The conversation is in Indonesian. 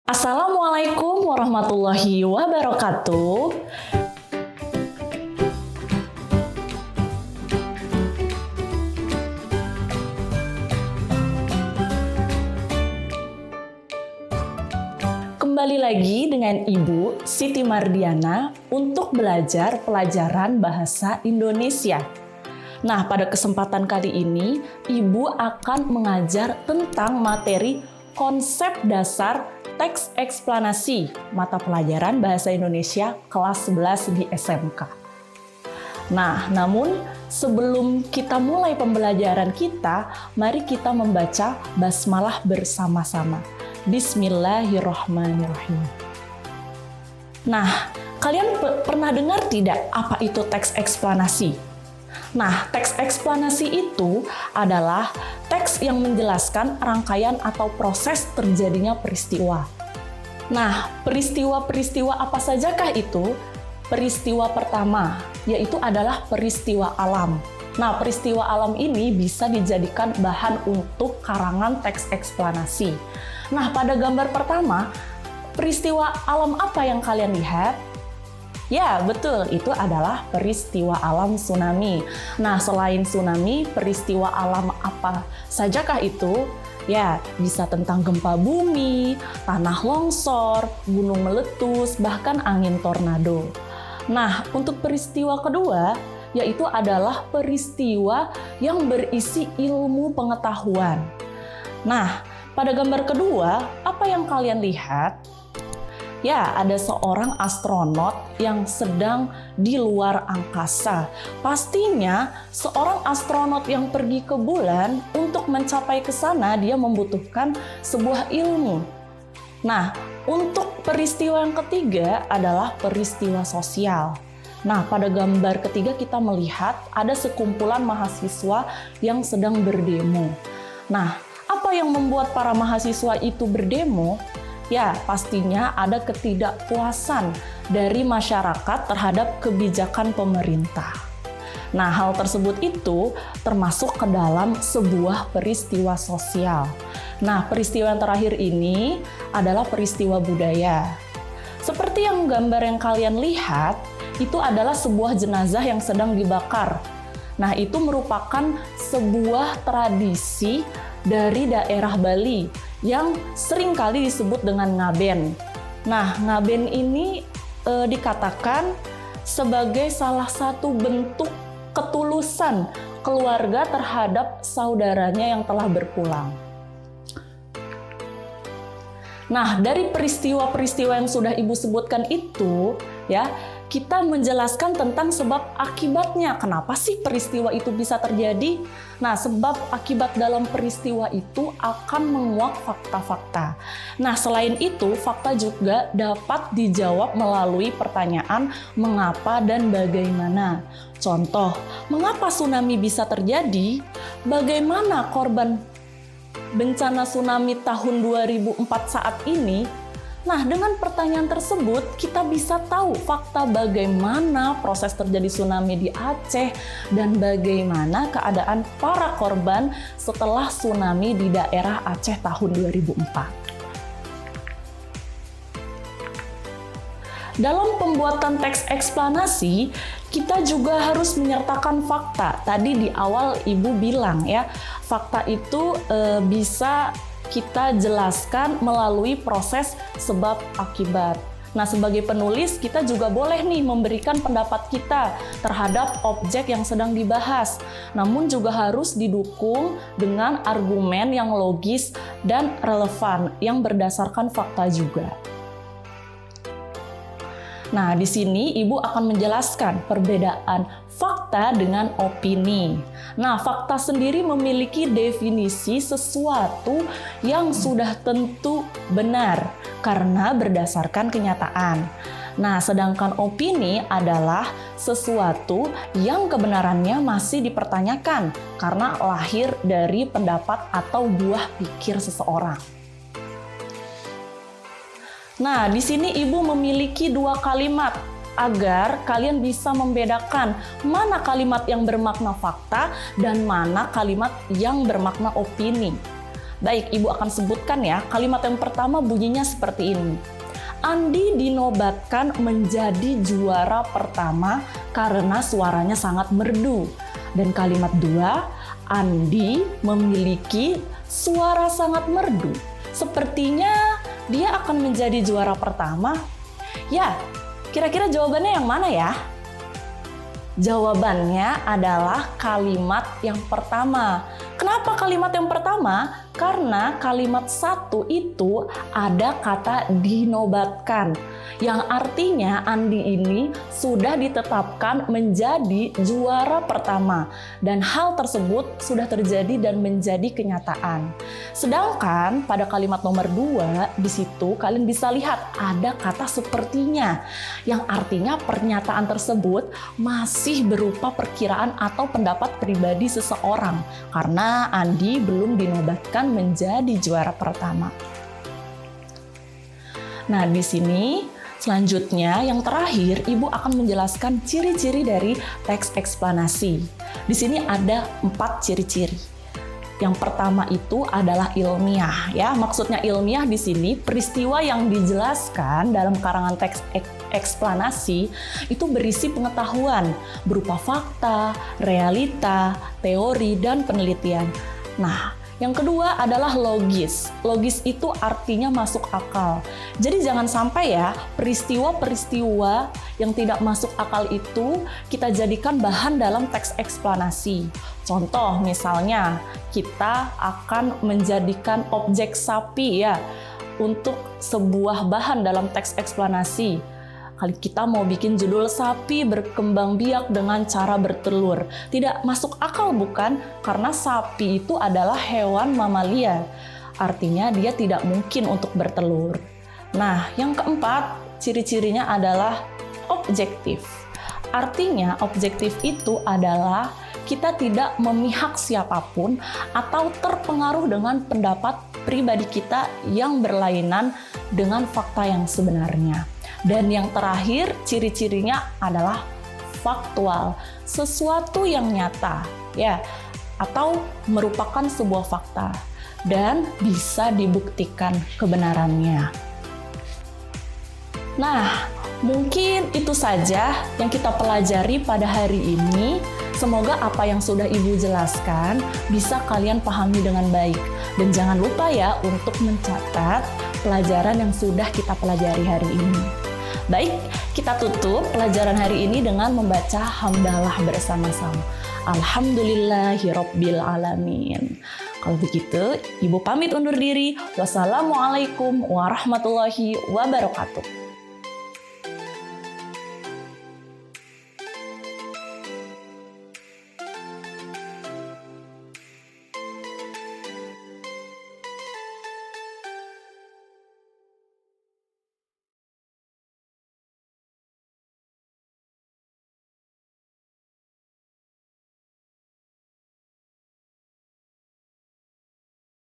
Assalamualaikum warahmatullahi wabarakatuh. Kembali lagi dengan Ibu Siti Mardiana untuk belajar pelajaran bahasa Indonesia. Nah, pada kesempatan kali ini, Ibu akan mengajar tentang materi konsep dasar teks eksplanasi mata pelajaran bahasa Indonesia kelas 11 di SMK. Nah, namun sebelum kita mulai pembelajaran kita, mari kita membaca basmalah bersama-sama. Bismillahirrahmanirrahim. Nah, kalian pernah dengar tidak apa itu teks eksplanasi? Nah, teks eksplanasi itu adalah teks yang menjelaskan rangkaian atau proses terjadinya peristiwa. Nah, peristiwa-peristiwa apa sajakah itu? Peristiwa pertama, yaitu adalah peristiwa alam. Nah, peristiwa alam ini bisa dijadikan bahan untuk karangan teks eksplanasi. Nah, pada gambar pertama, peristiwa alam apa yang kalian lihat? Ya, betul, itu adalah peristiwa alam tsunami. Nah, selain tsunami, peristiwa alam apa sajakah itu? Ya, bisa tentang gempa bumi, tanah longsor, gunung meletus, bahkan angin tornado. Nah, untuk peristiwa kedua, yaitu adalah peristiwa yang berisi ilmu pengetahuan. Nah, pada gambar kedua, apa yang kalian lihat? Ya, ada seorang astronot yang sedang di luar angkasa. Pastinya, seorang astronot yang pergi ke bulan, untuk mencapai ke sana, dia membutuhkan sebuah ilmu. Nah, untuk peristiwa yang ketiga adalah peristiwa sosial. Nah, pada gambar ketiga kita melihat ada sekumpulan mahasiswa yang sedang berdemo. Nah, apa yang membuat para mahasiswa itu berdemo? Ya, pastinya ada ketidakpuasan dari masyarakat terhadap kebijakan pemerintah. Nah, hal tersebut itu termasuk ke dalam sebuah peristiwa sosial. Nah, peristiwa yang terakhir ini adalah peristiwa budaya. Seperti yang gambar yang kalian lihat, itu adalah sebuah jenazah yang sedang dibakar. Nah, itu merupakan sebuah tradisi dari daerah Bali yang sering kali disebut dengan ngaben. Nah, ngaben ini dikatakan sebagai salah satu bentuk ketulusan keluarga terhadap saudaranya yang telah berpulang. Nah, dari peristiwa-peristiwa yang sudah Ibu sebutkan itu, ya, kita menjelaskan tentang sebab akibatnya. Kenapa sih peristiwa itu bisa terjadi? Nah, sebab akibat dalam peristiwa itu akan menguak fakta-fakta. Nah, selain itu, fakta juga dapat dijawab melalui pertanyaan mengapa dan bagaimana. Contoh, mengapa tsunami bisa terjadi? Bagaimana korban bencana tsunami tahun 2004 saat ini? Nah, dengan pertanyaan tersebut, kita bisa tahu fakta bagaimana proses terjadi tsunami di Aceh dan bagaimana keadaan para korban setelah tsunami di daerah Aceh tahun 2004. Dalam pembuatan teks eksplanasi, kita juga harus menyertakan fakta. Tadi di awal Ibu bilang ya, fakta itu bisa kita jelaskan melalui proses sebab akibat. Nah, sebagai penulis kita juga boleh nih memberikan pendapat kita terhadap objek yang sedang dibahas. Namun juga harus didukung dengan argumen yang logis dan relevan yang berdasarkan fakta juga. Nah, di sini Ibu akan menjelaskan perbedaan fakta dengan opini. Nah, fakta sendiri memiliki definisi sesuatu yang sudah tentu benar karena berdasarkan kenyataan. Nah, sedangkan opini adalah sesuatu yang kebenarannya masih dipertanyakan karena lahir dari pendapat atau buah pikir seseorang. Nah, di sini Ibu memiliki dua kalimat agar kalian bisa membedakan mana kalimat yang bermakna fakta dan mana kalimat yang bermakna opini. Baik, Ibu akan sebutkan ya. Kalimat yang pertama bunyinya seperti ini. Andi dinobatkan menjadi juara pertama karena suaranya sangat merdu. Dan kalimat 2, Andi memiliki suara sangat merdu. Sepertinya dia akan menjadi juara pertama. Ya, kira-kira jawabannya yang mana ya? Jawabannya adalah kalimat yang pertama. Kenapa kalimat yang pertama? Karena kalimat 1 itu ada kata dinobatkan, yang artinya Andi ini sudah ditetapkan menjadi juara pertama, dan hal tersebut sudah terjadi dan menjadi kenyataan. Sedangkan pada kalimat nomor 2, di situ kalian bisa lihat ada kata sepertinya, yang artinya pernyataan tersebut masih berupa perkiraan atau pendapat pribadi seseorang, karena Andi belum dinobatkan menjadi juara pertama. Nah, di sini selanjutnya yang terakhir Ibu akan menjelaskan ciri-ciri dari teks eksplanasi. Di sini ada 4 ciri-ciri. Yang pertama itu adalah ilmiah, ya. Maksudnya ilmiah di sini peristiwa yang dijelaskan dalam karangan teks eksplanasi itu berisi pengetahuan berupa fakta, realita, teori, dan penelitian. Nah, yang kedua adalah logis. Logis itu artinya masuk akal. Jadi jangan sampai ya peristiwa-peristiwa yang tidak masuk akal itu kita jadikan bahan dalam teks eksplanasi. Contoh misalnya kita akan menjadikan objek sapi ya untuk sebuah bahan dalam teks eksplanasi. Kali kita mau bikin judul sapi berkembang biak dengan cara bertelur. Tidak masuk akal bukan? Karena sapi itu adalah hewan mamalia. Artinya dia tidak mungkin untuk bertelur. Nah, yang keempat, ciri-cirinya adalah objektif. Artinya objektif itu adalah kita tidak memihak siapapun atau terpengaruh dengan pendapat pribadi kita yang berlainan dengan fakta yang sebenarnya. Dan yang terakhir, ciri-cirinya adalah faktual, sesuatu yang nyata, ya, atau merupakan sebuah fakta dan bisa dibuktikan kebenarannya. Nah, mungkin itu saja yang kita pelajari pada hari ini. Semoga apa yang sudah Ibu jelaskan bisa kalian pahami dengan baik. Dan jangan lupa ya untuk mencatat pelajaran yang sudah kita pelajari hari ini. Baik, kita tutup pelajaran hari ini dengan membaca hamdalah bersama-sama. Alhamdulillahirabbil alamin. Kalau begitu, Ibu pamit undur diri. Wassalamualaikum warahmatullahi wabarakatuh.